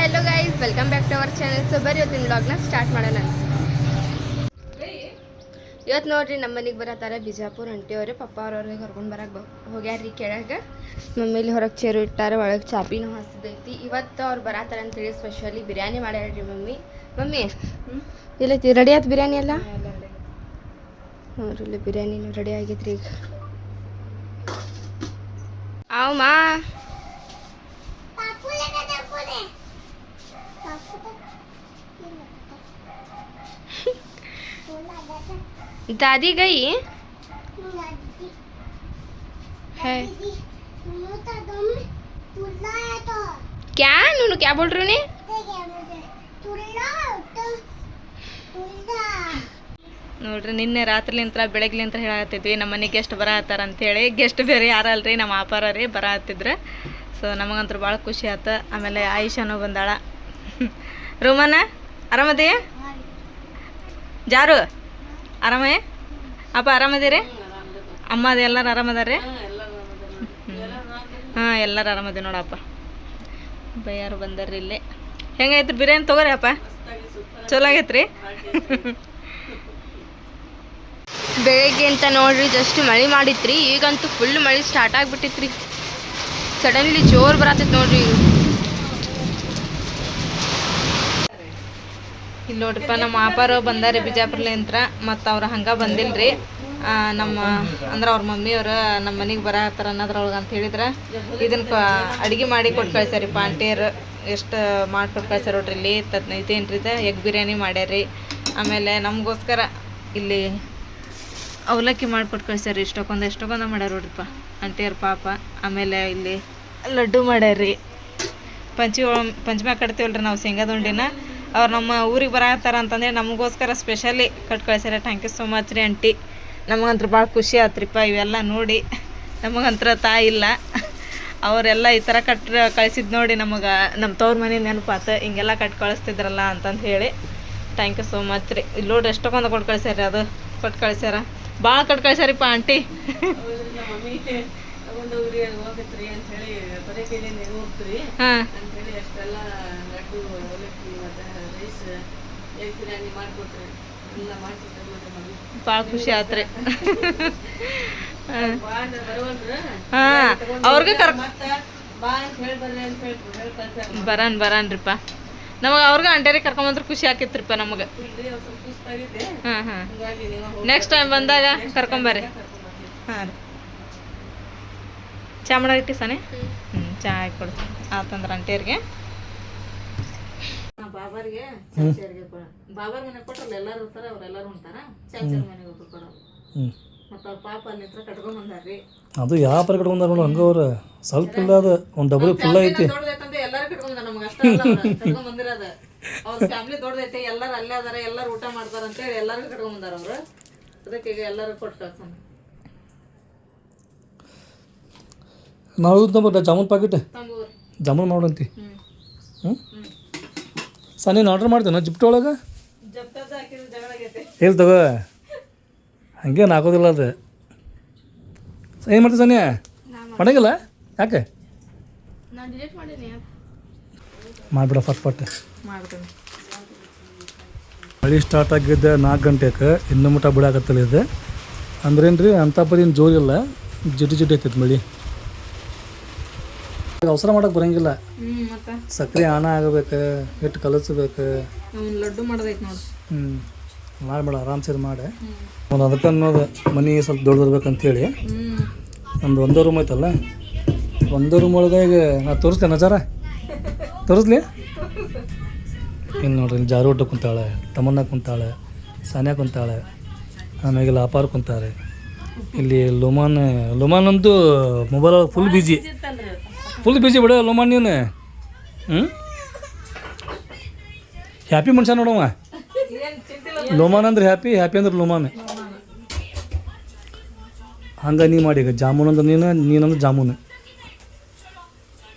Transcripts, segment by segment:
Hello guys, welcome back to our channel. So ಬರ್ರಿ ಇವತ್ತಿನ ವ್ಲಾಗ್ನ ಸ್ಟಾರ್ಟ್ ಮಾಡೋಣ. ಇವತ್ತು ನೋಡ್ರಿ ನಮ್ಮ ಮನೆಗೆ ಬರತ್ತಾರೆ ಬಿಜಾಪುರ ಅಂಟಿಯವ್ರೆ. ಪಪ್ಪ ಅವ್ರವ್ರಿಗೆ ಕರ್ಕೊಂಡು ಬರಕ್ಕೆ ಹೋಗ್ಯಾರ್ರಿ ಕೆಳಗೆ. ಮಮ್ಮಿಲಿ ಹೊರಗೆ ಚೇರು ಇಟ್ಟಾರೆ, ಒಳಗೆ ಚಾಪಿನೂ ಹಸಿದೈತಿ. ಇವತ್ತು ಅವ್ರು ಬರತ್ತಾರೆ ಅಂತೇಳಿ ಸ್ಪೆಷಲಿ ಬಿರಿಯಾನಿ ಮಾಡ್ಯಾಳ್ರಿ ಮಮ್ಮಿ. ಎಲ್ಲೈತಿ ರೆಡಿ ಆಯ್ತು ಬಿರಿಯಾನಿ ಎಲ್ಲ? ನೋಡ್ರಿ ಇಲ್ಲಿ ಬಿರಿಯಾನಿನೂ ರೆಡಿ ಆಗೈತ್ರಿ ಈಗ. ಮಾ दादी गई है क्या? नूनू क्या बोल रही हूँ? ನೋಡ್ರಿ ನಿನ್ನೆ ರಾತ್ರಿಲಿಂತ್ರ ಬೆಳಗ್ಲಿಂತ್ರ ಹೇಳತ್ತಿದ್ವಿ ನಮ್ಮ ಮನೆಗೆ ಗೆಸ್ಟ್ ಬರತ್ತಾರ ಅಂತೇಳಿ. ಗೆಸ್ಟ್ ಬೇರೆ ಯಾರಲ್ರಿ, ನಮ್ಮ ಅಪ್ಪಾರೇ ಬರತ್ತಿದ್ರು. ಸೊ ನಮಗಂತೂ ಭಾಳ ಖುಷಿ ಆಯ್ತು. ಆಮೇಲೆ ಆಯಿಷಾನು ಬಂದಾಳ. ರೋಮನ ಆರಾಮದಿ? ಜಾರು ಆರಾಮೇ? ಅಪ್ಪ ಆರಾಮದಿರಿ? ಅಮ್ಮ ಅದು ಎಲ್ಲರೂ ಆರಾಮದಾರ್ರಿ? ಹಾಂ ಎಲ್ಲರೂ ಆರಾಮದಿ ನೋಡಪ್ಪ. ಬಯ್ಯಾರು ಬಂದಾರ್ರಿ ಇಲ್ಲಿ. ಹೆಂಗೈತ್ರಿ ಬಿರಿಯಾನಿ? ತೊಗೋರಿ ಅಪ್ಪ, ಚಲೋ ಆಗೈತ್ರಿ. ಬೆಳಗ್ಗೆ ಅಂತ ನೋಡ್ರಿ ಜಸ್ಟ್ ಮಳೆ ಮಾಡಿತ್ರಿ, ಈಗಂತೂ ಫುಲ್ ಮಳೆ ಸ್ಟಾರ್ಟ್ ಆಗಿಬಿಟ್ಟಿತ್ರಿ. ಸಡನ್ಲಿ ಜೋರು ಬರತ್ತೈತೆ ನೋಡ್ರಿ. ಇಲ್ಲಿ ನೋಡ್ರಿಪ್ಪ ನಮ್ಮ ಅಪ್ಪಾರು ಬಂದಾರಿ ಬಿಜಾಪುರ್ಲಿಂತ್ರ. ಮತ್ತು ಅವ್ರು ಹಂಗೆ ಬಂದಿಲ್ರಿ. ನಮ್ಮ ಅಂದ್ರೆ ಅವ್ರ ಮಮ್ಮಿಯವ್ರು ನಮ್ಮ ಮನೆಗೆ ಬರತ್ತಾರ ಅನ್ನೋದ್ರೊಳಗೆ ಅಂತ ಹೇಳಿದ್ರೆ ಇದನ್ನು ಅಡುಗೆ ಮಾಡಿ ಕೊಟ್ಟು ಕಳ್ಸ್ಯಾರಿಪ್ಪ ಆಂಟಿಯರು. ಎಷ್ಟು ಮಾಡಿಕೊಟ್ಟು ಕಳ್ಸ್ಯಾರ ನೋಡ್ರಿ. ಇಲ್ಲಿ ಇದೇನ್ರಿ ಎಗ್ ಬಿರಿಯಾನಿ ಮಾಡ್ಯಾರಿ. ಆಮೇಲೆ ನಮಗೋಸ್ಕರ ಇಲ್ಲಿ ಅವಲಕ್ಕಿ ಮಾಡಿಕೊಟ್ಟು ಕಳ್ಸ್ಯಾರಿ. ಎಷ್ಟೊಂದು ಮಾಡ್ಯಾರ ನೋಡ್ರಿಪ್ಪ ಆಂಟಿಯರ್ ಪಾಪ. ಆಮೇಲೆ ಇಲ್ಲಿ ಲಡ್ಡು ಮಾಡ್ಯಾರ್ರಿ. ಪಂಚಮ್ಯಾಗ ಕಟ್ತೀವಲ್ರಿ ನಾವು ಶೇಂಗಾದ ಉಂಡಿನ. ಅವ್ರು ನಮ್ಮ ಊರಿಗೆ ಬರತ್ತಾರ ಅಂತಂದ್ರೆ ನಮಗೋಸ್ಕರ ಸ್ಪೆಷಲಿ ಕಟ್ ಕಳ್ಸ್ಯಾರ. ಥ್ಯಾಂಕ್ ಯು ಸೋ ಮಚ್ ರೀ ಆಂಟಿ. ನಮಗಂತೂ ಭಾಳ ಖುಷಿ ಆತ್ರಿಪ್ಪ ಇವೆಲ್ಲ ನೋಡಿ. ನಮಗಂತ್ರ ತಾಯಿ ಇಲ್ಲ, ಅವರೆಲ್ಲ ಈ ಥರ ಕಳಿಸಿದ್ದು ನೋಡಿ ನಮಗೆ ನಮ್ಮ ತವ್ರ ಮನೆ ನೆನಪಾತು. ಹಿಂಗೆಲ್ಲ ಕಟ್ ಕಳಿಸ್ತಿದ್ರಲ್ಲ ಅಂತಂದು ಹೇಳಿ ಥ್ಯಾಂಕ್ ಯು ಸೋ ಮಚ್ ರೀ. ಇಲ್ಲಿ ನೋಡ್ರಿ ಎಷ್ಟೊಂದು ಕೊಟ್ಟು ಕಳ್ಸ್ಯಾರ. ಅದು ಕೊಟ್ಟು ಕಳ್ಸ್ಯಾರ, ಭಾಳ ಕೊಟ್ಟು ಕಳ್ಸ್ಯಾರಿಪ್ಪ ಆಂಟಿ. ಹಾಂ ಭಾಳ ಖುಷಿ ಆತ್ರಿ. ಹಾಂ ಅವ್ರಿಗೆ ಬರನ್ರಿಪ್ಪ. ನಮಗೆ ಅವ್ರಿಗೆ ಅಂಟೇರಿಗೆ ಕರ್ಕೊಂಬಂದ್ರೆ ಖುಷಿ ಆಕೈತ್ರಿಪ್ಪ ನಮಗೆ. ಹಾಂ ಹಾಂ ನೆಕ್ಸ್ಟ್ ಟೈಮ್ ಬಂದಾಗ ಕರ್ಕೊಂಬರ್ರಿ. ಹಾಂ ರೀ ಚಾ ಮಾಡಾಗಿಟ್ಟಿ ಸನೆ? ಚಾ ಹಾಕಿ ಕೊಡ್ತೀನಿ ಆತಂದ್ರೆ ಅಂಟೇರಿಗೆ. ಬಾಬಾರಿಗೆ ಬಾಬಾರ್ ಮನೆಗೆ ಕೊಟ್ರಲ್ಲ ಎಲ್ಲರೂ ಇರ್ತಾರೆ, ಅವ್ರೆಲ್ಲರೂ ಉಂಟಾರ. ಚಾಚರ ಮನೆಗೆ ಒಬ್ಬರು ಕೊಡೋರು. ಮತ್ತು ಅವ್ರ ಪಾಪ ಅಲ್ಲಿ ಹತ್ರ ಕಟ್ಕೊಂಡ್ ಬಂದಾರ್ರಿ. ಅದು ಯಾವ ಪರ ಕಟ್ಕೊಂಡಾರ ನೋಡು. ಹಂಗ ಅವ್ರ ಸ್ವಲ್ಪ ಇಲ್ಲ, ಅದು ಒಂದು ಡಬಲ್ ಫುಲ್ ಐತಿ. ದೊಡ್ಡದೈತಂದ್ರೆ ಎಲ್ಲರೂ ಕಟ್ಕೊಂಡ್ ನಮ್ಗೆ ಅಷ್ಟ ಕಟ್ಕೊಂಡ್ ಬಂದಿರೋದು. ಅವ್ರ ಫ್ಯಾಮಿಲಿ ದೊಡ್ಡದೈತೆ, ಎಲ್ಲರೂ ಅಲ್ಲೇ ಅದಾರ, ಎಲ್ಲರೂ ಊಟ ಮಾಡ್ತಾರ ಅಂತೇಳಿ ಎಲ್ಲರೂ ಕಟ್ಕೊಂಡ್ ಬಂದಾರ ಅವ್ರು. ಅದಕ್ಕೆ ಈಗ ಎಲ್ಲರೂ ಕೊಟ್ಟು ಕಳ್ಸೋಣ. ನಾವು ಜಾಮೂನ್ ಪ್ಯಾಕೆಟ್ ಜಾಮೂನ್ ಮಾಡೋಂತಿ. ಹ್ಞೂ ಸರ್ ನೀನು ಆರ್ಡ್ರ್ ಮಾಡ್ತೇನೆ ಜಿಪ್ಟ್ ಒಳಗೆ? ಹೇಳಿ ತಗೋ, ಹಂಗೇನು ಹಾಕೋದಿಲ್ಲ ಅದು. ಏನು ಮಾಡ್ತೀವಿ ಸನ್ಯ? ಮಾಡಂಗಿಲ್ಲ ಯಾಕೆ? ಮಾಡಿಬಿಡ ಫಟ್. ಮಳೆ ಸ್ಟಾರ್ಟ್ ಆಗಿದ್ದೆ 4 ಗಂಟೆಗೆ, ಇನ್ನೂ ಮುಟ ಬಿಡಾಕತ್ತಲ್ಲ ಇದು. ಅಂದ್ರೇನು ರೀ ಅಂಥ ಪರಿ ಜೋರಿಲ್ಲ, ಜಿಟಿ ಐತೈತೆ ಮಳೆ. ಅವಸರ ಮಾಡಕ್ಕೆ ಬರಂಗಿಲ್ಲ. ಸಕ್ಕರೆ ಆಣ ಆಗಬೇಕು, ಹಿಟ್ಟು ಕಲಸ್ಬೇಕು, ಲಡ್ಡು ಮಾಡೋದೈತೆ ನೋಡಿ. ಮಾಡಬೇಡ ಆರಾಮ್ಸೆ ಮಾಡಿ. ಒಂದು ಅದಕ್ಕೆ ಅನ್ನೋದು ಮನೆ ಸ್ವಲ್ಪ ದೊಡ್ಡದಿರ್ಬೇಕಂತೇಳಿ ಒಂದೇ ರೂಮ್ ಐತಲ್ಲ, ಒಂದೇ ರೂಮ್ ಒಳಗೆ ಈಗ ನಾ ತೋರಿಸ್ತೇನೆ ನಜಾರ ತೋರಿಸ್ಲಿ. ಇನ್ನು ನೋಡ್ರಿ ಇಲ್ಲಿ ಜಾರು ಊಟ ಕುಂತಾಳೆ, ತಮ್ಮನ್ನ ಕುಂತಾಳೆ, ಸಾನ್ಯಾ ಕುಂತಾಳೆ, ಆಮೇಲೆ ಅಪಾರ ಕುಂತಾರೆ. ಇಲ್ಲಿ ಲೊಮಾನ್ ಅಂತೂ ಮೊಬೈಲ್ ಫುಲ್ ಬಿಜಿ ಬಿಡ ಲೊಮಾನ್ ನೀನು. ಹ್ಯಾಪಿ ಮನುಷ್ಯ ನೋಡವ. ಲೊಮಾನ್ ಅಂದ್ರೆ ಹ್ಯಾಪಿ ಅಂದ್ರೆ ಲೊಮಾನ್. ಹಂಗೆ ನೀ ಮಾಡಿ. ಈಗ ಜಾಮೂನ್ ಅಂದ್ರೆ ನೀನಂದ್ರೆ ಜಾಮೂನು.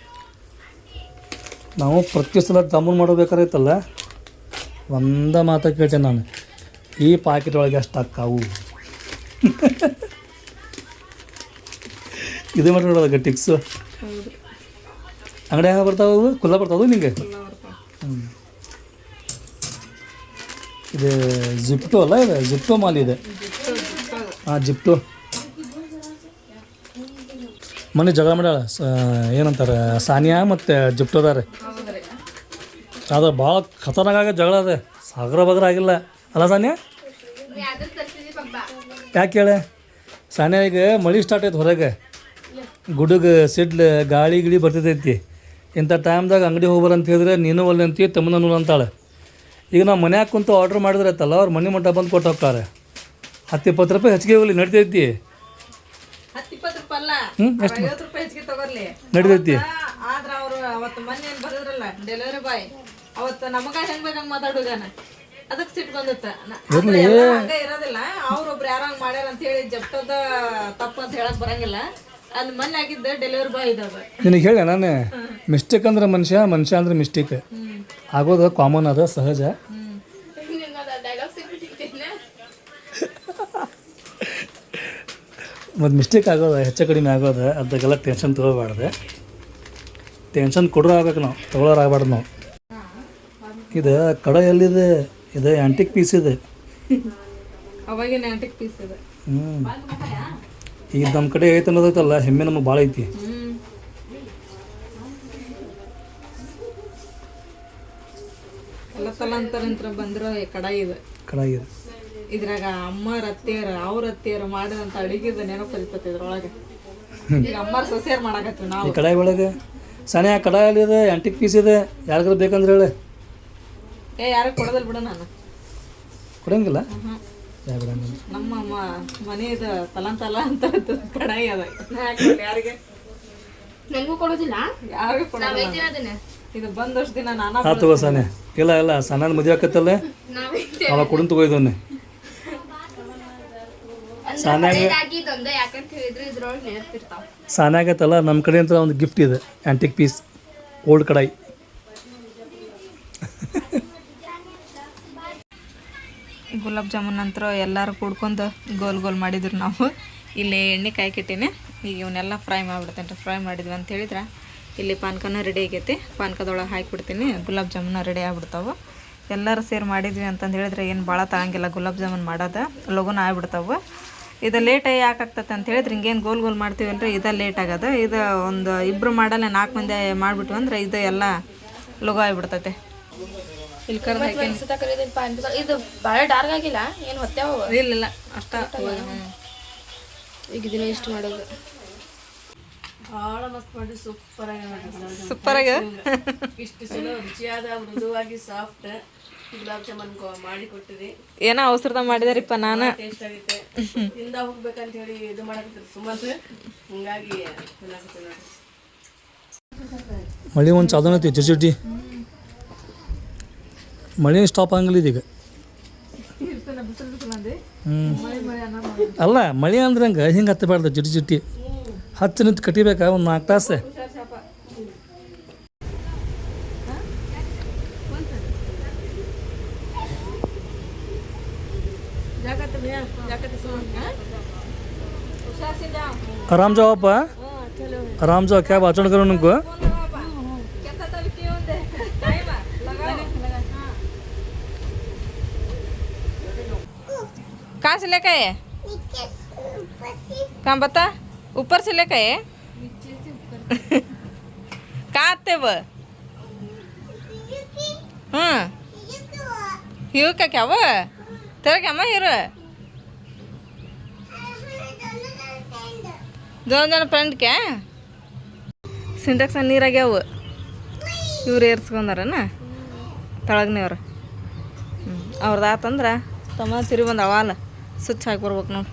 ನಾವು ಪ್ರತಿ ಸಲ ಜಾಮೂನ್ ಮಾಡಬೇಕಾರೈತಲ್ಲ, ಒಂದ ಮಾತು ಕೇಳ್ತೇನೆ ನಾನು, ಈ ಪಾಕೆಟ್ ಒಳಗೆ ಅಷ್ಟು ಅಕ್ಕಾವು. ಇದು ಮಾಡಿ ನೋಡೋದ ಟಿಕ್ಸು. ಅಂಗಡಿ ಹಂಗೆ ಬರ್ತಾವ, ಕುಲ್ಲ ಬರ್ತಾವ ನಿಂಗೆ. ಇದು ಜಿಪ್ಟೋ ಅಲ್ಲ, ಇದು ಜಿಪ್ಟೋ ಮಾಲ್ ಇದೆ. ಹಾಂ, ಜಿಪ್ಟೋ. ಮೊನ್ನೆ ಜಗಳ ಮಾಡ್ಯಾಳ, ಏನಂತಾರೆ, ಸಾನಿಯಾ ಮತ್ತು ಜಿಪ್ಟೋದಾರೆ. ಅದು ಭಾಳ ಖತರ್ನಾಗ ಜಗಳ ಅದ, ಸಾಗರ ಬಗರ ಆಗಿಲ್ಲ ಅಲ್ಲ ಸಾನಿಯಾ? ಯಾಕೆ ಹೇಳಿ, ಸಾನಿಯಾ ಈಗ ಮಳೆ ಸ್ಟಾರ್ಟ್ ಐತೆ ಹೊರಗೆ, ಗುಡುಗು ಸಿಡ್ಲು ಗಾಳಿ ಗಿಳಿ ಬರ್ತೈತಿ. ಇಂಥ ಟೈಮ್ದಾಗ ಅಂಗಡಿ ಹೋಗ್ಬಾರ ಅಂತ ಹೇಳಿದ್ರೆ ನೀನು ಒಳ್ಳೆ ಅಂತೀವಿ, ತಮ್ಮನ ನೂರು ಅಂತಾಳೆ. ಈಗ ನಾವು ಮನ್ಯಾಗ ಕುಂತು ಆರ್ಡ್ರ್ ಮಾಡಿದ್ರೆ ಐತಲ್ಲ, ಅವ್ರು ಮನೆ ಮಟ್ಟ ಬಂದು ಕೊಟ್ಟು ಹೋಗ್ತಾರೆ. 10-20 ರೂಪಾಯಿ ಹೆಚ್ಚಿಗೆ ಹೋಗ್ಲಿ ನಡಿತೈತಿ. ಎಷ್ಟು ನಡಿತೈತಿ. ಆದ್ರೆ ಅವರು ಅವತ್ತು ಮೊನ್ನೆ ಏನು ಬರೋದ್ರಲ್ಲ ಡೆಲಿವರಿ ಬಾಯ್, ಅವತ್ತು ನಮಗ ಹೆಂಗ್ ಬೇಕಂಗ್ ಮಾತಾಡುಗಾನ, ಅದಕ್ಕೆ ಸಿಟ್ಟು ಬಂದಿತ್ತ. ಹಂಗ ಇರೋದಿಲ್ಲ, ಅವ್ರೊಬ್ರು ಯಾರೋ ಹಂಗೆ ಮಾಡ್ಯಾರ ಅಂತ ಹೇಳಿ ಜಪ್ಟದ ತಪ್ಪು ಅಂತ ಹೇಳಕ್ ಬರಂಗಿಲ್ಲ. ಅದು ಮೊನ್ನೆ ಆಗಿದ್ದ ಡೆಲಿವರಿ ಬಾಯ್ ಇದಾವ. ನಿನಗೆ ಹೇಳ ನಾನು, ಮಿಸ್ಟೇಕ್ ಅಂದ್ರೆ ಮನುಷ್ಯ, ಮನುಷ್ಯ ಅಂದ್ರೆ ಮಿಸ್ಟೇಕ್ ಆಗೋದು ಕಾಮನ್, ಅದ ಸಹಜ. ಮತ್ತು ಮಿಸ್ಟೇಕ್ ಆಗೋದು ಹೆಚ್ಚು ಕಡಿಮೆ ಆಗೋದು, ಅದಕ್ಕೆಲ್ಲ ಟೆನ್ಷನ್ ತೊಗೋಬಾರ್ದು. ಟೆನ್ಷನ್ ಕೊಡೋರು ಆಗ್ಬೇಕು ನಾವು, ತೊಗೊಳೋರು ಆಗ್ಬಾರ್ದು ನಾವು. ಇದು ಕಡೆ ಎಲ್ಲಿದೆ, ಇದು ಆ್ಯಂಟಿಕ್ ಪೀಸ್ ಇದೆ. ಅವಾಗಿನ ಆ್ಯಂಟಿಕ್ ಪೀಸ್ ಇದೆ. ಈಗ ನಮ್ಮ ಕಡೆ ಐತೆ ಅನ್ನೋದೈತಲ್ಲ, ಹೆಮ್ಮೆ ನಮಗೆ ಭಾಳ ಐತಿ. ಎಲ್ಲ ತಲಾಂತರ ಬಂದಿರೋ ಕಡಾಯಿ ಇದೆ. ಕಡಾಯಿ ಇದೆ. ಇದ್ರಾಗ ಅಮ್ಮರ ಅತ್ತಿಯರ ಅವ್ರ ಅತ್ತಿಯರ ಮಾಡಿದಂಥ ಅಡಿಗೆದ ನೆನಪರಿತೈತೆ ಇದ್ರೊಳಗೆ. ಈಗ ಅಮ್ಮರ ಸೊಸೆಯರ್ ಮಾಡಾಕತ್ತೀವಿ ನಾವು. ಈ ಕಡಾಯಿ ಒಳಗೆ ಸಾನೆ ಆ ಕಡಾಯಲ್ಲಿದೆ, ಆ್ಯಂಟಿಕ್ ಪೀಸ್ ಇದೆ. ಯಾರಿಗಾರು ಬೇಕಂದ್ರೆ ಹೇಳಿ. ಯಾರಿಗೆ ಕೊಡೋದಿಲ್ಲ ಬಿಡ, ನಾನು ಕೊಡಂಗಿಲ್ಲ. ನಮ್ಮ ಮನೆಯದ ತಲಾಂತಲ ಅಂತ ಕಡಾಯಿ ಅದ, ಯಾರಿಗೆ ನನಗೂ ಕೊಡೋದಿಲ್ಲ, ಯಾರಿಗೂ ಕೊಡೋದಿಲ್ಲ. ಇದು ಬಂದಷ್ಟು ದಿನ ನಾನು ತಗೋ ಸಾನೆ. ಇಲ್ಲ ಸಣ್ಣ ಮದುವೆ ಆಕತ್ತಲ್ಲ, ಅವಾಗ ಕೊಡನ್ ತಗೋಯ್ದವನ್ನೇ. ಸಾನಾಗತ್ತಲ್ಲ, ನಮ್ಮ ಕಡೆ ಅಂತ ಒಂದು ಗಿಫ್ಟ್ ಇದೆ, ಆ್ಯಂಟಿಕ್ ಪೀಸ್ ಓಲ್ಡ್ ಕಡಾಯಿ. ಗುಲಾಬ್ ಜಾಮೂನ್ ನಂತರ ಎಲ್ಲರೂ ಕುಡ್ಕೊಂಡು ಗೋಲ್ ಗೋಲ್ ಮಾಡಿದ್ರು ನಾವು. ಇಲ್ಲಿ ಎಣ್ಣೆ ಕಾಯ್ಕಿಟ್ಟೇನೆ, ಈಗ ಇವನ್ನೆಲ್ಲ ಫ್ರೈ ಮಾಡಿಬಿಡ್ತೇನೆ ರೀ. ಫ್ರೈ ಮಾಡಿದ್ವಿ ಅಂತ ಹೇಳಿದ್ರೆ ಇಲ್ಲಿ ಪಾನ್ಕನ ರೆಡಿ ಆಗೈತಿ. ಪಾನ್ಕದೊಳಗೆ ಹಾಕಿಬಿಡ್ತೀನಿ, ಗುಲಾಬ್ ಜಾಮೂನ ರೆಡಿ ಆಗ್ಬಿಡ್ತಾವೆ. ಎಲ್ಲರೂ ಸೇರಿ ಮಾಡಿದ್ವಿ ಅಂತಂದು ಹೇಳಿದ್ರೆ ಏನು ಭಾಳ ತಗೊಂಗಿಲ್ಲ ಗುಲಾಬ್ ಜಾಮೂನ್ ಮಾಡೋದು, ಲಘುನ ಆಗ್ಬಿಡ್ತಾವೆ. ಇದು ಲೇಟಾಗಿ ಯಾಕಾಗ್ತದೆ ಅಂತ ಹೇಳಿದ್ರೆ ಹಿಂಗೇನು ಗೋಲ್ ಗೋಲ್ ಮಾಡ್ತೀವಿ ಅಂದರೆ ಇದು ಲೇಟ್ ಆಗೋದು. ಇದು ಒಂದು ಇಬ್ಬರು ಮಾಡಲ್ಲ 4 ಮಂದಿ ಮಾಡಿಬಿಟ್ವಿ ಅಂದ್ರೆ ಇದು ಎಲ್ಲ ಲಘು ಆಗಿಬಿಡ್ತೈತೆ. ಇಲ್ಲಿ ಇದು ಭಾಳ ಡಾರ್ಕ್ ಆಗಿಲ್ಲ, ಏನು ಹೊತ್ಯಾವ ಇಲ್ಲ ಅಷ್ಟ. ಈಗ ದಿನ ಇಷ್ಟು ಮಾಡೋದು ಭಾಳ ಮಸ್ತ್ ಮಾಡಿ ಸೂಪರ್ ಸೂಪರಾಗ ಇಷ್ಟು ಚಲೋ ರುಚಿಯಾದ ಮೃದುವಾಗಿ ಸಾಫ್ಟ್ ಗುಲಾಬ್ ಜಾಮೂನ್ ಮಾಡಿ ಕೊಟ್ಟಿರಿ. ಏನೋ ಅವಸರದಾಗ ಮಾಡಿದಾರಿಪ್ಪ, ನಾನು ಟೇಸ್ಟ್ ಆಗೈತೆ. ತಿಂದ ಹೋಗ್ಬೇಕಂತ ಹೇಳಿ ಇದು ಮಾಡಕತ್ತೀರಿ ಸುಮಾರು, ಹಿಂಗಾಗಿ ತಿನ್ನಾಕತ್ತೀವಿ ನೋಡಿ. ಮಳೆ ಒಂದು ಚಾದನ ಐತಿ ಚಿಟಿ. ಮಳೆ ಸ್ಟಾಪ್ ಆಗಂಗಿಲ್ಲ ಇದೀಗ. ಅಲ್ಲ ಮಳೆ ಅಂದ್ರೆ ಹಿಂಗೆ ಹತ್ತಬಾರ್ದು, ಚಿಟಿ ಹತ್ತು ನಿಂತು ಕಟ್ಟಿಬೇಕಾ ಒಂದು 4 ತಾಸು. आराम जाओ आप, आराम जाओ. क्या वाचन करो उनको. कहाँ से लेके आए? कहाँ बता, ऊपर से लेके आए. कहाँ आते वो? हाँ हीरो का क्या वो तेरा क्या माँ हीरो? दोनों जन फ्रेंड क्या ಸಿಂಟೆಕ್ಸ್ ನೀರಾಗ್ಯಾವು. ಇವ್ರು ಏರ್ಸ್ಕೊಂಡಾರನ ತಳಗ್ನೇವ್ರು. ಅವ್ರದ್ದು ಆತಂದ್ರೆ ತಮ್ಮ ತಿರಿ ಬಂದು ಅವಾಲ ಸ್ವಿಚ್ ಹಾಕಿ ಬರ್ಬೇಕು ನೋಡಿ.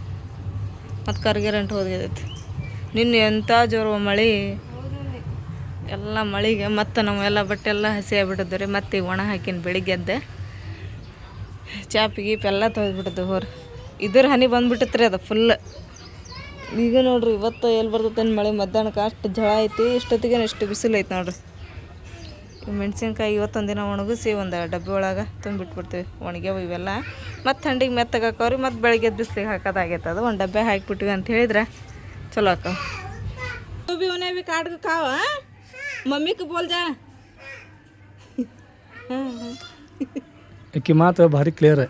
ಮತ್ತು ಕರ್ಗೆರೆಂಟ್ ಹೋಗಿದೈತಿ. ನಿನ್ನೆ ಎಂಥ ಜೋರು ಮಳೆ, ಎಲ್ಲ ಮಳೆಗೆ ಮತ್ತು ನಾವೆಲ್ಲ ಬಟ್ಟೆ ಎಲ್ಲ ಹಸಿ ಆಗಿಬಿಟ್ಟಿದ್ವಿ ರೀ. ಮತ್ತು ಈಗ ಒಣ ಹಾಕಿನ ಬೆಳಿಗ್ಗೆ ಎದ್ದೆ ಚಾಪಿ ಗೀಪ್ ಎಲ್ಲ ತೊಳೆದ್ಬಿಟ್ಟಿದ್ದು ಹೋರಿ. ಇದ್ರ ಹನಿ ಬಂದ್ಬಿಟ್ಟಿತ್ತು ರೀ ಅದು ಫುಲ್. ಈಗ ನೋಡ್ರಿ ಇವತ್ತು ಎಲ್ಲಿ ಬರ್ತೈತೆ ಮಳೆ, ಮಧ್ಯಾಹ್ನಕ್ಕೆ ಅಷ್ಟು ಜಳ ಐತಿ, ಇಷ್ಟೊತ್ತಿಗೆ ಎಷ್ಟು ಬಿಸಿಲು ಐತೆ ನೋಡ್ರಿ. ಮೆಣಸಿನ್ಕಾಯಿ ಇವತ್ತೊಂದು ದಿನ ಒಣಗಿಸಿ ಒಂದು ಡಬ್ಬಿ ಒಳಗೆ ತುಂಬಿಟ್ಬಿಡ್ತೀವಿ, ಒಣಗ್ಯಾವ ಇವೆಲ್ಲ. ಮತ್ತು ಥಂಡಿಗೆ ಮೆತ್ತಗೆ ಹಾಕವ್ರಿ, ಮತ್ತು ಬೆಳಗ್ಗೆ ಬಿಸಿಲಿಗೆ ಹಾಕೋದಾಗೈತೆ. ಅದು ಒಂದು ಡಬ್ಬೆ ಹಾಕಿಬಿಟ್ವಿ ಅಂತ ಹೇಳಿದ್ರೆ ಚಲೋ ಆಕವ. तू भी उन्हें भी काट के खाओ. हाँ मम्मी को बोल जा. ಆಕಿ ಮಾತು ಭಾರಿ ಕ್ಲಿಯರ್.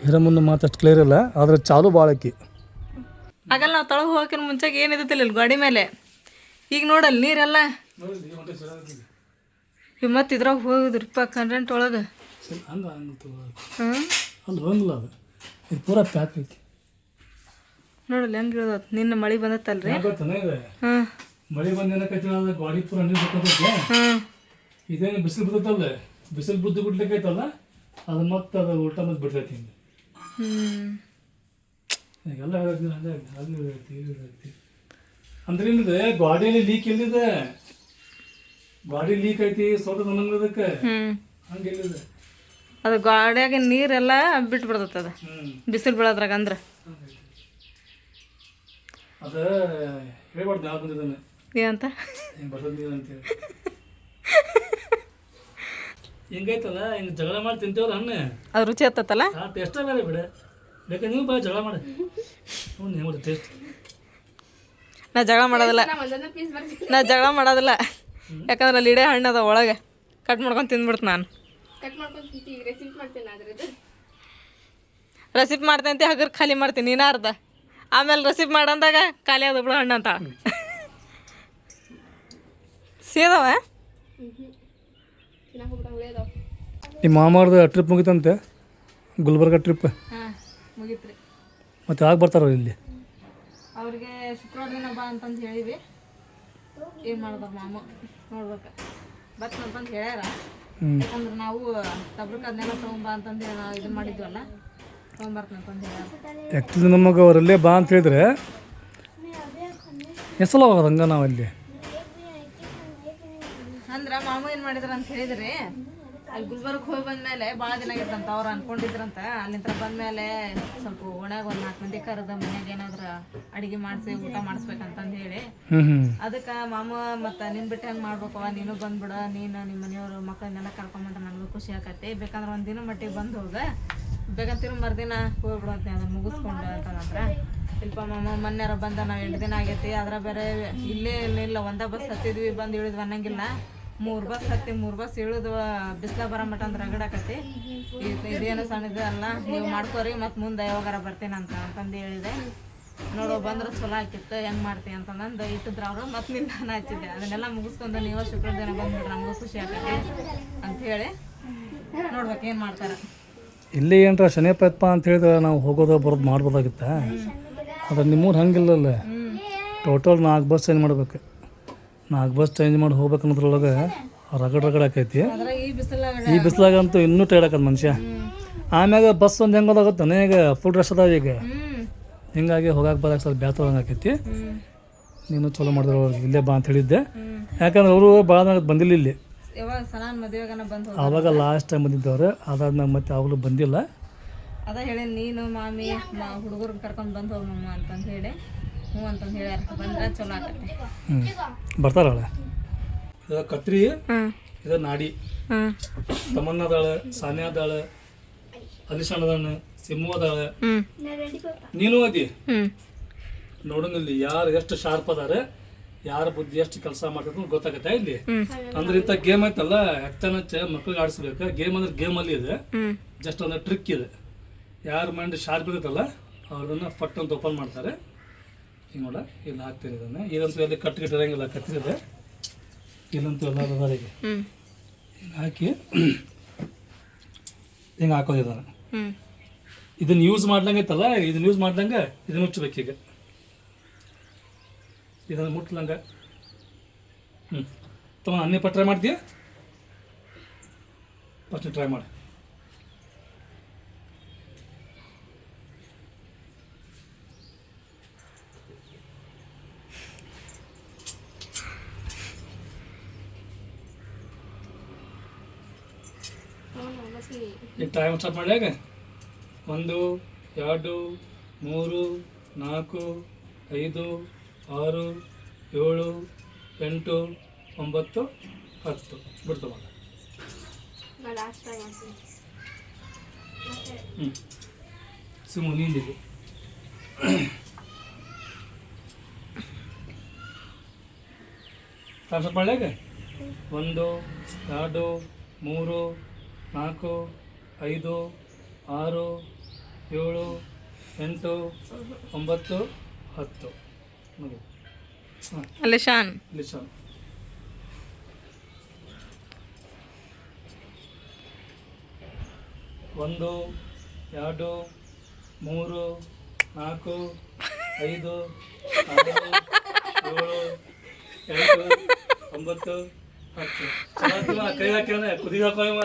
ಹಿರಮ್ಮನ ಮಾತು ಅಷ್ಟು ಕ್ಲಿಯರ್ ಇಲ್ಲ, ಆದ್ರೆ ಚಾಲು ಭಾಳ ಆಕಿ. ಆಗಲ್ಲ ನಾವು ತೊಳಗೆ ಹೋಗೋಕಿನ ಮುಂಚೆಗೆ ಏನಿದ್ದಿಲ್ಲ ಇಲ್ಲಿ ಗಾಡಿ ಮೇಲೆ. ಈಗ ನೋಡಲ್ಲ ನೀರೆಲ್ಲ ಮತ್ತು ಇದ್ರಾಗ ಹೋಗಿದ್ರಿಪ್ಪ ಕರೆಂಟ್ ಒಳಗೆ. ಹಂಗೆ ಹ್ಞೂ ಅಲ್ಲಿ ಹೋಗಿಲ್ಲ, ಅದು ಇದು ಪೂರಾ ಪ್ಯಾಕ್ ಐತಿ. ನೋಡಲ್ಲ ಹೆಂಗೆ ಇರೋದು. ನಿನ್ನೆ ಮಳೆ ಬಂದತ್ತಲ್ರಿ. ಗೊತ್ತಾನೆ ಇದೆ, ಹ್ಞೂ ಮಳೆ ಬಂದೇನಕೈತಿ ಅದು ಗಾಡಿ ಪೂರಾ ನೀರು ಬರ್ತೈತೆ. ಹ್ಞೂ ಇದೇನು ಬಿಸಿಲು ಬಿದ್ದೈತಲ್ಲ, ಬಿಸಿಲು ಬುದ್ದು ಬಿಡ್ಲಿಕ್ಕೈತಲ್ಲ, ಅದು ಮತ್ತೆ ಅದು ಊಟ ಮತ್ತೆ ಬಿಡ್ತೈತಿ. ಹಿಂಗೆ ಈಗೆಲ್ಲ ಹೇಳೈತಿ ಅಂದ್ರೆ ಏನಿದೆ, ಗಾಡಿಯಲ್ಲಿ ಲೀಕ್ ಎಲ್ಲಿದೆ, ಗಾಡಿ ಲೀಕ್ ಐತಿ ಸ್ವಲ್ಪ ನನ್ನಂಗದಕ್ಕೆ ಹಂಗೆ ಎಲ್ಲಿದೆ. ಅದು ಗಾಡಿಯಾಗ ನೀರೆಲ್ಲ ಬಿಟ್ಟು ಬಿಡ್ತೈತೆ ಅದು ಬಿಸಿಲು ಬೀಳೋದ್ರಾಗ. ಅಂದ್ರೆ ಅದ ಹೇಳ್ಬಾರ್ದು ಯಾರು ಬಂದಿದ್ದಾನೆ ಏನಂತ ಹಿಂಗೆ ಬರ್ತದ ನೀರು ಅಂತೇಳಿ. ಹಿಂಗೈತಲ್ಲ, ಹಿಂಗೆ ಜಗಳ ಮಾಡಿ ತಿಂತೇವ್ರ ಹಣ್ಣು, ಅದು ರುಚಿ ಹತ್ತತ್ತಲ್ಲ. ಆ ಟೇಸ್ಟೇ ಬೇರೆ ಬಿಡ. ಬೇಕಾದ್ರೆ ನೀವು ಬಾ ಜಗಳ ಮಾಡಿ ಹ್ಞೂ ಹೆಂಗೆ ಟೇಸ್ಟ್. ನಾ ಜಗಳ ಮಾಡೋದಿಲ್ಲ, ನಾ ಜಗಳ ಮಾಡೋದಿಲ್ಲ. ಯಾಕಂದ್ರೆ ಅಲ್ಲಿ ಇಡೇ ಹಣ್ಣು ಅದ ಒಳಗೆ ಕಟ್ ಮಾಡ್ಕೊಂಡು ತಿಂದ್ಬಿಡ್ತು. ನಾನು ರೆಸಿಪಿ ಮಾಡ್ತೇನೆ ಅಂತ ಹಗರ್ ಖಾಲಿ ಮಾಡ್ತೀನಿ, ನೀನು ಅರ್ಧ. ಆಮೇಲೆ ರೆಸಿಪಿ ಮಾಡಂದಾಗ ಖಾಲಿ ಅದ ಬಿಡು ಹಣ್ಣು ಅಂತ ಸೇದವ. ನಿಮ್ಮ ಮಾಮಾರ್ದು ಟ್ರಿಪ್ ಮುಗಿತಂತೆ, ಗುಲ್ಬರ್ಗ ಟ್ರಿಪ್. ಹಾಂ ಮುಗೀತ್ರಿ. ಮತ್ತೆ ಯಾಕೆ ಬರ್ತಾರ ಇಲ್ಲಿ? ಅವ್ರಿಗೆ ಶುಕ್ರವಾರ ದಿನ ಬಾ ಅಂತಂದು ಹೇಳಿವಿ. ಏನು ಮಾಡಿದ್ರು ಮಾಮ ನೋಡ್ಬೇಕು, ಬರ್ತಂತಂದು ಹೇಳ್ಯಾರ. ಯಾಕಂದ್ರೆ ನಾವು ತಬ್ರಕ್ಕೆ ಅದನ್ನೆಲ್ಲ ತೊಗೊಂಬಾ ಅಂತಂದು ಹೇಳಿ ನಾವು ಇದನ್ನ ಮಾಡಿದ್ವಲ್ಲ, ತೊಗೊಂಬರ್ತಂತಂದು ಹೇಳ್ಯಾರ. ಆ್ಯಕ್ಚುಲಿ ನಮಗೆ ಅವರಲ್ಲೇ ಬಾ ಅಂತ ಹೇಳಿದ್ರೆ ಎಸಲ ಹೋಗೋದು ಹಂಗೆ ನಾವು ಅಲ್ಲಿ. ಅಂದ್ರೆ ಮಾಮ ಏನು ಮಾಡಿದ್ರು ಅಂತ ಹೇಳಿದ್ರಿ, ಅಲ್ಲಿ ಗುಲ್ಬರ್ಗಕ್ಕೆ ಹೋಗಿ ಬಂದಮೇಲೆ ಭಾಳ ದಿನ ಆಗಿತ್ತಂತ ಅವ್ರು ಅನ್ಕೊಂಡಿದ್ರಂತ. ಅಲ್ಲಿಂದ ಬಂದಮೇಲೆ ಸ್ವಲ್ಪ ಒಣಗ ಒಂದು 4 ಮಂದಿ ಕರೆದು ಮನ್ಯಾಗ ಏನಾದ್ರು ಅಡುಗೆ ಮಾಡಿಸಿ ಊಟ ಮಾಡಿಸ್ಬೇಕಂತಂದು ಹೇಳಿ, ಅದಕ್ಕೆ ಮಾಮ ಮತ್ತು ನಿನ್ನ ಬಿಟ್ಟು ಹೆಂಗೆ ಮಾಡ್ಬೇಕವ, ನೀನು ಬಂದ್ಬಿಡ, ನೀನು ನಿಮ್ಮ ಮನೆಯವರು ಮಕ್ಕಳನ್ನೆಲ್ಲ ಕರ್ಕೊಂಬಂದ್ರೆ ನನಗೂ ಖುಷಿ ಆಕತಿ. ಬೇಕಂದ್ರೆ ಒಂದು ದಿನ ಮಟ್ಟಿಗೆ ಬಂದು ಹೋಗ, ಬೇಕಂತೀರ ಮರುದಿನ ಹೋಗ್ಬಿಡು ಅಂತ ಅದನ್ನು ಮುಗಿಸ್ಕೊಂಡು ಅಂತಂದ್ರೆ. ಇಲ್ಪ ಮಾಮ ಮೊನ್ನೆರ ಬಂದ ನಾವು 8 ದಿನ ಆಗೈತಿ, ಅದ್ರ ಬೇರೆ ಇಲ್ಲೇ ಇಲ್ಲ ಒಂದೇ ಬಸ್ ಹತ್ತಿದ್ವಿ, ಬಂದು ಇಳಿದ್ವಿ ಅನ್ನಂಗಿಲ್ಲ. 3 ಬಸ್ ಹತ್ತಿ 3 ಬಸ್ ಇಳಿದು ಬಿಸ್ಲಾಗ ಬರೋ ಮಟ್ಟ ಅಂದ್ರೆ ರಗಡಾಕತಿ. ಇದೇನು ಸಣ್ಣದು ಅಲ್ಲ, ನೀವು ಮಾಡ್ಕೋರಿ ಮತ್ತು ಮುಂದೆ ಯಾವಾಗಾರ ಬರ್ತೀನಿ ಅಂತಂದು ಹೇಳಿದೆ. ನೋಡೋ ಬಂದ್ರೆ ಚಲೋ ಆಕಿತ್ತು, ಹೆಂಗೆ ಮಾಡ್ತೀನಿ ಅಂತಂದು ಇಟ್ಟಿದ್ರು ಅವರು. ಮತ್ತು ನಿನ್ನ ನಾನು ಹಚ್ಚಿದ್ದೆ, ಅದನ್ನೆಲ್ಲ ಮುಗಿಸ್ಕೊಂಡು ನೀವು ಶುಕ್ರವಾರ ದಿನ ಬಂದ್ಬಿಡ್ರಿ, ನಮಗೂ ಖುಷಿ ಆಗತ್ತೆ ಅಂಥೇಳಿ. ನೋಡ್ಬೇಕು ಏನು ಮಾಡ್ತಾರೆ. ಇಲ್ಲಿ ಏನರ ಶನಿಯಪ್ಪ ಅಂತ ಹೇಳಿದ್ರೆ ನಾವು ಹೋಗೋದು ಬರೋದು ಮಾಡ್ಬೋದಾಗಿತ್ತ. ಆದರೆ ನಿಮ್ಮೂರು ಹಂಗಿಲ್ಲಲ್ಲ, ಟೋಟಲ್ 4 ಬಸ್ ಚೇಂಜ್ ಮಾಡ್ಬೇಕು. 4 ಬಸ್ ಚೇಂಜ್ ಮಾಡಿ ಹೋಗ್ಬೇಕು ಅನ್ನೋದ್ರೊಳಗೆ ರಗಡ್ ಆಕೈತಿ. ಈ ಬಿಸಿಲಾಗಂತೂ ಇನ್ನೂ ಟೈರ್ಡ್ ಆಕತ್ ಮನುಷ್ಯ. ಆಮ್ಯಾಗ ಬಸ್ ಒಂದು ಹೆಂಗೆ ಹೋದಾಗುತ್ತೆ, ಈಗ ಫುಲ್ ರಶ್ ಅದಾವ ಈಗ. ಹಿಂಗಾಗಿ ಹೋಗಕ್ಕೆ ಬರೋಕೆ ಸ್ವಲ್ಪ ಬೇಸರ ಆಕೈತಿ. ನೀನು ಚಲೋ ಮಾಡಿದ್ರು ಅವ್ರಿಗೆ ಇಲ್ಲೇ ಬಾ ಅಂತ ಹೇಳಿದ್ದೆ, ಯಾಕಂದ್ರೆ ಅವರು ಭಾಳ ಬಂದಿಲ್ಲ ಇಲ್ಲಿ. ಆವಾಗ ಲಾಸ್ಟ್ ಟೈಮ್ ಬಂದಿದ್ದವ್ರು, ಅದಾದ್ಮೇಲೆ ಮತ್ತೆ ಯಾವಾಗಲೂ ಬಂದಿಲ್ಲ. ಅದ ಹೇಳಿ ನೀನು ಮಾಮಿ ಹುಡುಗರು ಕರ್ಕೊಂಡು ಬಂದು ಹೋಗಮ್ಮ ಅಂತಂದು ಹೇಳಿ ಹ್ಞೂ ಅಂತಂದು ಹೇಳ್ಯಾರ. ಬಂದ್ರೆ ಚಲೋ ಆಗತ್ತೆ. ಬರ್ತಾರಳ. ಇದು ಕತ್ರಿ, ಇದು ನಾಡಿ, ತಮನ್ನ ಅದಾಳ, ಸಾನ್ಯಾ ಅದಾಳ, ಅಲಿಶಾನ್ ಅದಾಳ, ಸಿಮ್ಮು ಅದಾಳ, ನೀನು ಅದಿ. ನೋಡೋಂಗಿಲ್ಲಿ ಯಾರು ಎಷ್ಟು ಶಾರ್ಪ್ ಅದಾರೆ, ಯಾರ ಬುದ್ಧಿ ಎಷ್ಟು ಕೆಲಸ ಮಾಡ್ತದ ಗೊತ್ತಾಗತ್ತೆ ಇಲ್ಲಿ. ಅಂದ್ರೆ ಇಂಥ ಗೇಮ್ ಐತಲ್ಲ, ಹೆಚ್ಚ ಮಕ್ಳಿಗೆ ಆಡಿಸ್ಬೇಕು. ಗೇಮ್ ಅಂದ್ರೆ ಗೇಮಲ್ಲಿ ಇದೆ, ಜಸ್ಟ್ ಒಂದು ಟ್ರಿಕ್ ಇದೆ. ಯಾರ ಮೈಂಡ್ ಶಾರ್ಪ್ ಇರುತ್ತಲ್ಲ ಅವ್ರನ್ನ ಫಟ್ ಅಂತ ಓಪನ್ ಮಾಡ್ತಾರೆ. ಹಿಂಗೆ ನೋಡ, ಇಲ್ಲಿ ಹಾಕ್ತೀನಿ ಇದನ್ನು. ಇದಂತೂ ಎಲ್ಲಿ ಕಟ್ಟಿರಂಗಿಲ್ಲ, ಕತ್ತಿರಿದೆ. ಇಲ್ಲಂತೂ ಎಲ್ಲ ಅದಾರಿಗೆ ಹಿಂಗೆ ಹಾಕಿ ಹಿಂಗೆ ಹಾಕೋದು ಇದನ್ನು. ಇದನ್ನು ಯೂಸ್ ಮಾಡ್ದಂಗೆ ಐತಲ್ಲ, ಇದನ್ನ ಯೂಸ್ ಮಾಡ್ದಂಗೆ ಇದನ್ನ ಮುಚ್ಚಬೇಕೀಗ. ಇದನ್ನು ಮುಟ್ಲಂಗೆ ತಮ್ಮ ಅನ್ನೇ ಟ್ರೈ ಮಾಡ್ತೀಯ? ಫಸ್ಟ್ ಟ್ರೈ ಮಾಡಿ. ಈಗ ಟೈಮ್ ಸ್ಟಾರ್ಟ್ ಮಾಡ್ಯಾಗ 1 2 3 4 5 6 7 8 9 10 ಬಿಡ್ತವ. ಸುಮ್ಮ ನೀಂದಿದೆ. ಟೈಮ್ ಸ್ಟಾರ್ಟ್ ಮಾಡ್ಯಾಗ 1 2 3 4 5 6 7 8 9 10 ನೋಡಿ ಹಾಂ ಅಲ್ಲೇ ಶಾನ್ ಇಲ್ಲಿ ಶಾನ್ 1 2 3 4 5 6 7 8 9 10 ಕೈ ಹಾಕ್ಯಾನ ಕುದಿ ಹಾಕೋ ಇವ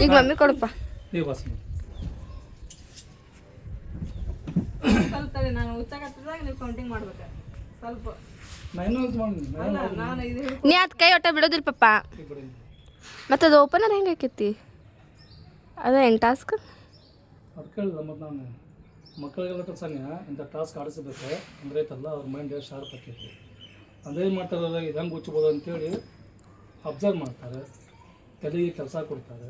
ಈಗ ಮಮ್ಮಿ ಕೊಡಪ್ಪ. ನೀವು ಬಸ್ ಸ್ವಲ್ಪ ನಾನು ಉಚ್ಚಾಕತ್ತಿದಾಗ ನೀವು ಕೌಂಟಿಂಗ್ ಮಾಡ್ಬೇಕು ಸ್ವಲ್ಪ. ನಾನು ಇದು ನೀ ಅದ್ ಕೈ ಒಟ್ಟ ಬಿಡೋದಿಲ್ಲ ಪಪ್ಪ. ಮತ್ತೆ ಅದು ಓಪನರ್ ಹೆಂಗೆ ಆಕೈತಿ? ಅದ ಏನು ಟಾಸ್ಕ್? ಅದು ಕೇಳಿಲ್ಲ ಮತ್ತು ನಾನು ಮಕ್ಕಳಿಗೆಲ್ಲ ಸಂಗ ಇಂಥ ಟಾಸ್ಕ್ ಆಡಿಸ್ಬೇಕು ಅಂದ್ರೆ ಐತಲ್ಲ ಅವ್ರ ಮೈಂಡ್ ಶಾರ್ಪ್ ಆಕೈತಿ. ಅದೇನು ಮಾಡ್ತಾರಲ್ಲ ಇದು ಹೆಂಗೆ ಹುಚ್ಚಬೋದು ಅಂತೇಳಿ ಅಬ್ಸರ್ವ್ ಮಾಡ್ತಾರೆ, ತಲೆಗೆ ಕೆಲಸ ಕೊಡ್ತಾರೆ.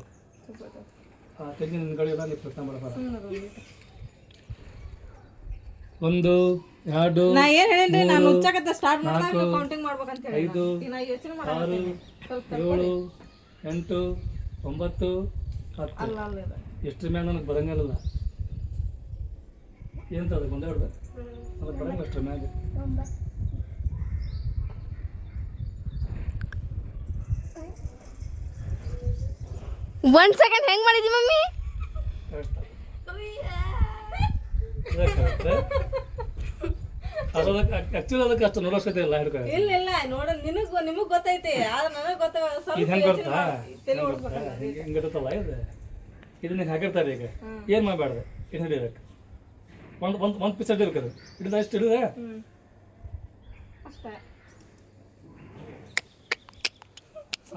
ಆ ತೆಗಿನ ನಿನ್ಗಳೆಲ್ಲ ನೀವು ಪ್ರಯತ್ನ ಮಾಡಬಾರ. 1 2 ನಾ ಏನ್ ಹೇಳಿನ್ರಿ, ನಾನು ಉಚ್ಚಾಕತ್ತ ಸ್ಟಾರ್ಟ್ ಮಾಡಿದಾಗ ನೀವು ಕೌಂಟಿಂಗ್ ಮಾಡ್ಬೇಕಂತ ಹೇಳಿ 5 ನಾ ಯೋಚನೆ 6 ಮಾಡಲ್ಲ. 7 8 9 10 ಅಲ್ಲ ಅಲ್ಲ ಇದು. ಎಷ್ಟ್ರ ಮ್ಯಾಲ ನನಗೆ ಬರಂಗಿಲ್ಲ. ಏನಂತ ಅದು ಒಂದೇ ಹೊಡ್ದೆ ನನಗೆ ಬರಂಗಿಲ್ಲ ಅಷ್ಟ್ರ ಮ್ಯಾಗ. ಒಂದ್ ಸೆಕೆಂಡ್ ಹೆಂಗ್ ಮಾಡಿದಿ ಮಮ್ಮಿ? ಆಕ್ಚುಲಿ ಅದಕ್ಕೆ ಅಷ್ಟು ನೋಡೋಷ್ಟೇ ಇಲ್ಲ ಹಿಡ್ಕೊ. ಇಲ್ಲ ಇಲ್ಲ ನೋಡ ನಿಮಗ್ ಗೊತ್ತೈತಿ, ಆದ್ರೆ ನನಗ್ ಗೊತ್ತ ಸ್ವಲ್ಪ ಇದು ಹೆಂಗೆ ಯೋಚ್ನೆ ಗೊತ್ತಾ ಮಾಡಿ ತಲೆ ಓಡ್ಬೇಕಲ್ಲ. ಹಿಂಗೆ ಇರುತ್ತಲ್ಲ ಇದು ಇದನ್ನ ಹಾಕಿರ್ತಾರೆ. ಈಗ ಏನು ಮಾಡಬಾರ್ದು, ಇದು ಹಿಡಿಬೇಕು. ಒಂದು ಪೀಸ್ ಹಿಡಿಬೇಕು. ಅದು ಹಿಡಿದ ಎಷ್ಟು ಹಿಡಿದ ಅಷ್ಟೇ.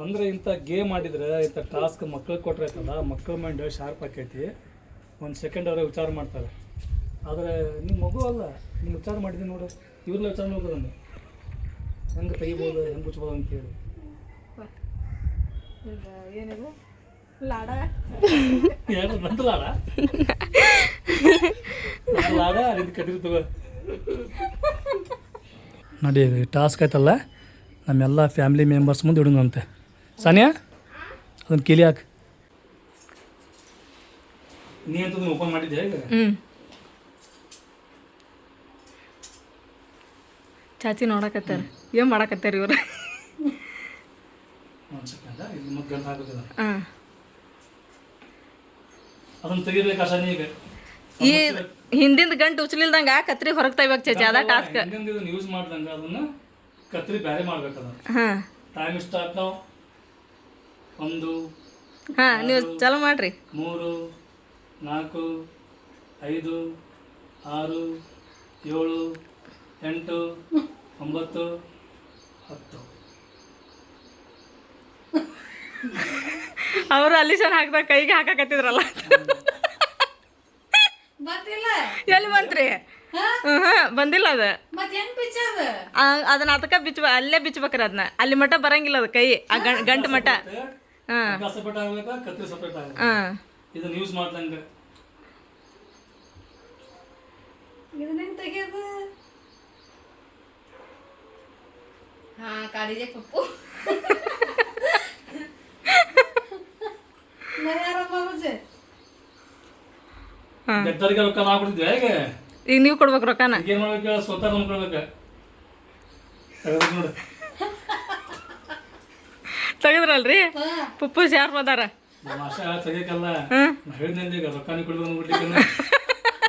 ಅಂದ್ರೆ ಇಂಥ ಗೇಮ್ ಮಾಡಿದ್ರೆ ಇಂಥ ಟಾಸ್ಕ್ ಮಕ್ಳಿಗೆ ಕೊಟ್ರೈತಲ್ಲ, ಮಕ್ಕಳ ಮೈಂಡ್ ಶಾರ್ಪ್ ಆಕೈತಿ. ಒಂದು ಸೆಕೆಂಡ್ ಅವರೇ ವಿಚಾರ ಮಾಡ್ತಾರೆ. ಆದರೆ ನಿಮ್ಮ ಮಗು ಅಲ್ಲ, ನೀವು ವಿಚಾರ ಮಾಡಿದ್ದೀನಿ ನೋಡು, ಇವ್ರೆಲ್ಲ ವಿಚಾರ ಮಾಡ್ಬೋದನ್ನು ಹೆಂಗೆ ತೆಗಿಬೋದು, ಹೆಂಗೆ ಮುಚ್ಬೋದು ಅಂತೇಳಿ. ಏನಿದು ಲಾಡ ಏನು ನಂದು ಲಾಡ ಲಾಡ ಇದು ಕಟ್ಟಿರ್ತವ ನೋಡಿ. ಟಾಸ್ಕ್ ಆಯ್ತಲ್ಲ, ನಮ್ಮೆಲ್ಲ ಫ್ಯಾಮಿಲಿ ಮೆಂಬರ್ಸ್ ಮುಂದೆ ಇಡೋಣಂತೆ. ಸಾನಿಯಾ ಅದನ್ನು ಕೀಲಿ ಹಾಕಿ. ನೀ ಅಂತ ಓಪನ್ ಮಾಡಿದ್ದೆ ಈಗ? ಚಾಚಿ ನೋಡಕತ್ತಾರ, ಏನ್ ಮಾಡಕತ್ತಾರ ಇವ್ರು? ಒಂದು ಸೆಕೆಂಡ, ಇದು ಮತ್ತೆ ಗಂಟು ಹಾಕೋದಿಲ್ಲ. ಹಾಂ, ಅದನ್ನು ತೆಗಿಬೇಕು ಸಾನಿ. ಈಗ ಈ ಹಿಂದಿಂದ ಗಂಟು ಉಚ್ಚಲಿಲ್ದಂಗ ಕತ್ರಿ ಹೊರಗೆ ತೆಗಿಬೇಕು ಚಾಚಿ, ಅದ ಟಾಸ್ಕ್. ಇದನ್ನು ಯೂಸ್ ಮಾಡ್ದಂಗೆ ಅದನ್ನು ಕತ್ರಿ ಬೇರೆ ಮಾಡ್ಬೇಕು. ಅದನ್ನು ಹಾಂ ಟೈಮ್ ಸ್ಟಾರ್ಟ್ ನಾವು 1 ಹಾಂ ನೀವು ಚಾಲು ಮಾಡ್ರಿ. 3 4 5 6 7 8 9 10. ಅವರು ಅಲ್ಲಿ ಶಾನ್ ಹಾಕ್ದಾಗ ಕೈಗೆ ಹಾಕಕತ್ತಿದ್ರಲ್ಲ, ಎಲ್ಲಿ ಬಂತ್ರಿ? ಬಂದಿಲ್ಲ ಅದ. ಅದನ್ನ ಅದಕ್ಕೆ ಅಲ್ಲೇ ಬಿಚ್ಬೇಕ್ರಿ, ಅದನ್ನ ಅಲ್ಲಿ ಮಟ್ಟ ಬರಂಗಿಲ್ಲ ಅದು ಕೈ, ಆ ಗಂಟು ಮಟ್ಟ. ಸಪರೇಟ್ ಆಗ್ಬೇಕಾ, ಕತ್ರಿ ಸಪರೇಟ್ ಆಗ್ಬೇಕು. ಹಾಂ, ಇದನ್ನ ಯೂಸ್ ಮಾಡ್ದಂಗೆ ಕಾಡಿಗೆ ಪಪ್ಪು ಗೆದ್ದರಿಗೆ ರೊಕ್ಕ ಮಾಡ್ಬಿಡ್ತಿದ್ವಿ. ಹೇಗೆ ಈಗ ನೀವು ಕೊಡ್ಬೇಕು ರೊಕ್ಕನ. ಏನು ಮಾಡ್ಬೇಕು, ಸ್ವತಃ ನಂಬ್ಕೊಳ್ಬೇಕು. ನೋಡಿ ತೆಗದ್ರಲ್ರಿ ಪುಪ್ಪು ಶಾರ್ಪ್ ಅದಾರ. ನಮ್ಮ ಆಶಾ ತೆಗಿಯಕ್ಕಲ್ಲ, ನಾ ಹೇಳಿದ್ನಲ್ಲಿ ಈಗ ರೊಕ್ಕ ನೀವು ಕೊಡ್ಬೇಕು ಅಂದ್ಬಿಟ್ಟಿಗೆ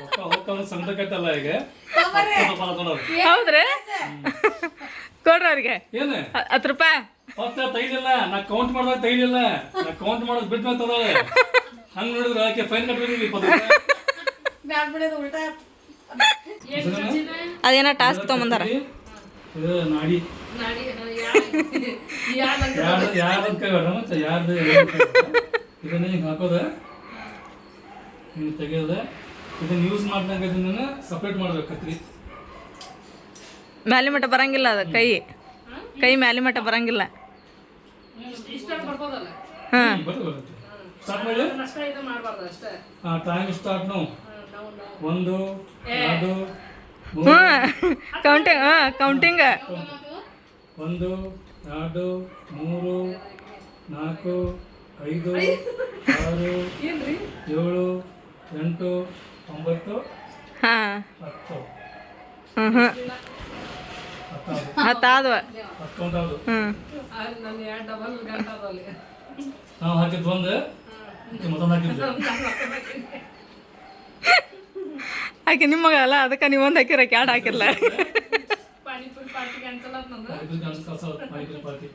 ರೊಕ್ಕ ಹೋಗ್ತಾವ ಸಂತಕತ್ತಲ್ಲ. ಈಗ ಹೌದ್ರಿ? ಕೊಡ್ರಿ ಅವ್ರಿಗೆ ಏನು 10 ರೂಪಾಯಿ. ಹೊತ್ತ ತೆಗಿಲಿಲ್ಲ, ನಾ ಕೌಂಟ್ ಮಾಡಿದಾಗ ತೆಗಿಲಿಲ್ಲ, ನಾ ಕೌಂಟ್ ಮಾಡೋದು ಬಿಟ್ಟು ತದಾಳೆ. ಹಂಗೆ ನೋಡಿದ್ರೆ ಆಕೆ ಫೈನ್ ಕಟ್ಬೇಕು. 20 ರೂಪಾಯಿ ಅದೇನೋ ಟಾಸ್ಕ್ ತೊಗೊಂಬಂದಾರ. ಇದು ನಾಡಿ ಯಾರ್ದು ಕೈ ಬೇಡ ಮತ್ತೆ ಯಾರ್ದು ಇದನ್ನ ಹಿಂಗೆ ಹಾಕೋದ, ಹಿಂಗೆ ತೆಗೆಯೋದ. ಇದನ್ನ ಯೂಸ್ ಮಾಡಿದಾಗ ಇದನ್ನ ಸಪ್ರೇಟ್ ಮಾಡ್ಬೇಕು ಕತ್ರಿ. ಮ್ಯಾಲಿ ಮಟ್ಟ ಬರಂಗಿಲ್ಲ ಅದು ಕೈ ಮ್ಯಾಲಿ ಮಟ್ಟ ಬರಂಗಿಲ್ಲ. ಹಾಂ, ಸ್ಟಾರ್ಟ್ ಮಾಡಿ. ಟೈಮ್ ಸ್ಟಾರ್ಟ್ ನಾವು 1 2 ಕೌಂಟಿಂಗ್. ಕೌಂಟಿಂಗ್ 1 2 3 4 5 6 7 8 9 ಹಾಂ 10 ಹ್ಞೂ ಹ್ಞೂ 10 ಆದ್ವ 10 ಉಂಟಾದ್ರು ಹ್ಞೂ ನಾವು ಹಾಕಿದ್ದು ಒಂದು ಮತ್ತೊಂದು ಹಾಕಿದ್ದು ಆಕೆ ನಿಮಗೆ ಅಲ್ಲ ಅದಕ್ಕೆ ನೀವು ಒಂದು ಹಾಕಿರ ಕ್ಯಾಡ್ ಹಾಕಿರಲ್ಲ ಪಾನಿಪುರಿ ಪಾರ್ಟಿ